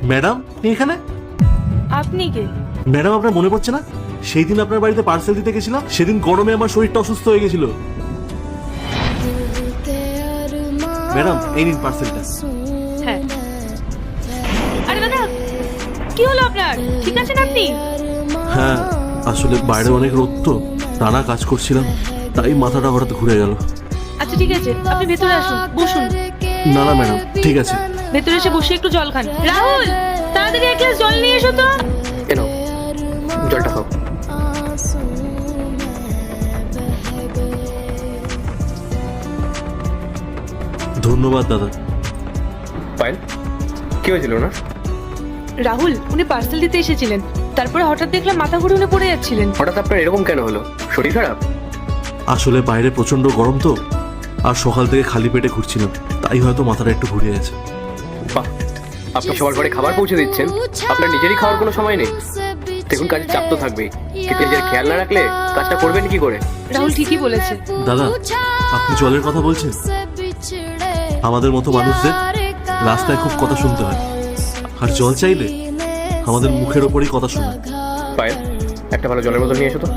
Madam আপনি এখানে? আপনি কে? ম্যাডাম আপনার মনে পড়ছে না, সেই দিন আপনার বাড়িতে পার্সেল দিতে গেছিলাম, সেদিন গরমে আমার শরীরটা অসুস্থ হয়ে গেছিল। ম্যাডাম এই নিন পার্সেলটা। হ্যাঁ। আরে দাদা, কি হলো আপনার? ঠিক আছেন আপনি? হ্যাঁ, আসলে বাইরে অনেক রোদ তো, টানা কাজ করছিলাম, তাই মাথাটা হঠাৎ ঘুরে গেল। আচ্ছা ঠিক আছে, আপনি ভেতরে আসুন, বসুন। না না ম্যাডাম, ঠিক আছে। ভেতরে এসে বসে একটু জল খান। রাহুল, তাড়াতাড়ি এক গ্লাস জল নিয়ে এসো তো। এনো, জলটা খাও। ধন্যবাদ দাদা। পায়েল, কি হয়েছিল না? রাহুল, উনি পার্সেল দিতে এসেছিলেন, তারপরে হঠাৎ দেখলাম মাথা ঘুরে উনি পড়ে যাচ্ছিলেন। হঠাৎ আপনার এরকম কেন হলো? শরীর খারাপ? আসলে বাইরে প্রচন্ড গরম তো, আর সকাল থেকে খালি পেটে ঘুরছিলাম, তাই হয়তো মাথাটা একটু ঘুরে গেছে। বাহ, আপনি সবার ঘরে খাবার পৌঁছে দিচ্ছেন, আপনার নিজেরই খাওয়ার কোনো সময় নেই। দেখুন, কাজের চাপ তো থাকবেই, কিন্তু নিজের খেয়াল না রাখলে কাজটা করবেন কি করে? রাহুল ঠিকই বলেছে। দাদা, আপনি জলের কথা বলছেন? আমাদের মতো মানুষদের রাস্তায় খুব কথা শুনতে হয়, আর জল চাইলে আমাদের মুখের ওপরই কথা শোনায়। পায়েল, একটা ভালো জলের বোতল নিয়ে এসো তো।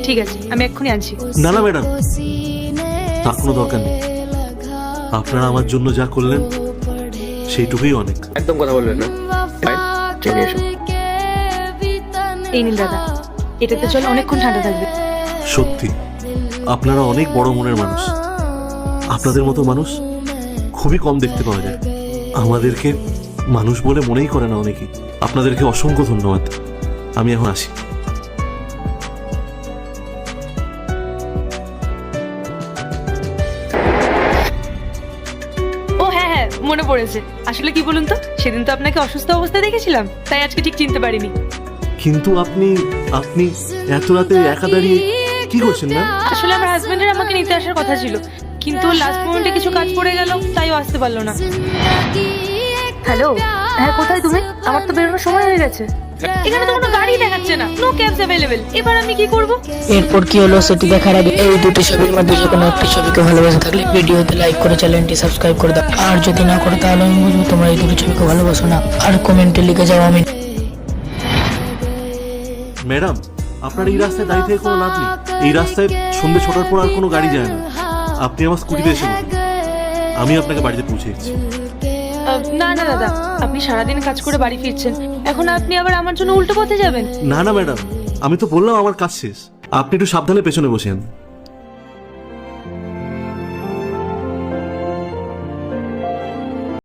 ঠিক আছে, আমি এক্ষুনি আনছি। না না ম্যাডাম, তার কোনো দরকার নেই। আপনারা আমার জন্য যা করলেন সেইটুকুই অনেক। একদম কথা বলবেন না। পায়েল, চেয়ে নিয়ে এসো। এই নিন দাদা, এটাতে জল অনেকক্ষণ ঠান্ডা থাকবে। সত্যি আপনারা অনেক বড় মনের মানুষ। আপনাদের মতো মানুষ খুবই কম দেখতে পাওয়া যায়। আমাদেরকে মানুষ বলে মনেই করে না অনেকেই। আপনাদেরকে অসংখ্য ধন্যবাদ। আমি এখন আসি। ও হ্যাঁ হ্যাঁ, মনে পড়েছে। আসলে কি বলুন তো, সেদিন তো আপনাকে অসুস্থ অবস্থায় দেখেছিলাম, তাই আজকে ঠিক চিনতে পারিনি। কিন্তু আপনি আপনি এত রাতে একা দাঁড়িয়ে কি করছেন ম্যাম? আসলে আমার হাজবেন্ডের আমাকে নিতে আসার কথা ছিল, কিন্তু লাস্ট মোমেন্টে কিছু কাজ পড়ে গেল, তাই ও আসতে পারলো না। হ্যালো, হ্যাঁ কোথায় তুমি? আমার তো বেরোনোর সময় হয়ে গেছে। এখানে তো কোনো গাড়ি দেখাচ্ছে না, নো ক্যাবস অ্যাভেলেবল। এবার আমি কি করব? এরপর কি হলো সেটি দেখার আগে এই দুটি ছবির মধ্যে যে কোনো একটি ছবিকে ভালোবাসে থাকলে ভিডিওতে লাইক করে চ্যানেলটি সাবস্ক্রাইব করে দাও। আর যদি না করো তাহলে আমি বুঝবো তোমরা এই দুটি ছবিকে ভালোবাসো না। আর কমেন্টে লিখে যাও আমি। ম্যাডাম, আপনার এই রাস্তায় দাঁড়িয়ে থেকে কোনো লাভ নেই। এই রাস্তায় সন্ধ্যে 6টার পর আর কোনো গাড়ি যায় না। আপনি আমার স্কুটিতে এসে বলুন, আমি আপনাকে বাড়িতে পৌঁছে দিচ্ছি। না না দাদা, আপনি সারাদিন কাজ করে বাড়ি ফিরছেন, এখন আপনি আবার আমার জন্য উল্টো পথে যাবেন? না না ম্যাডাম, আমি তো বললাম আমার কাজ শেষ। আপনি একটু সাবধানে পেছনে বসেন।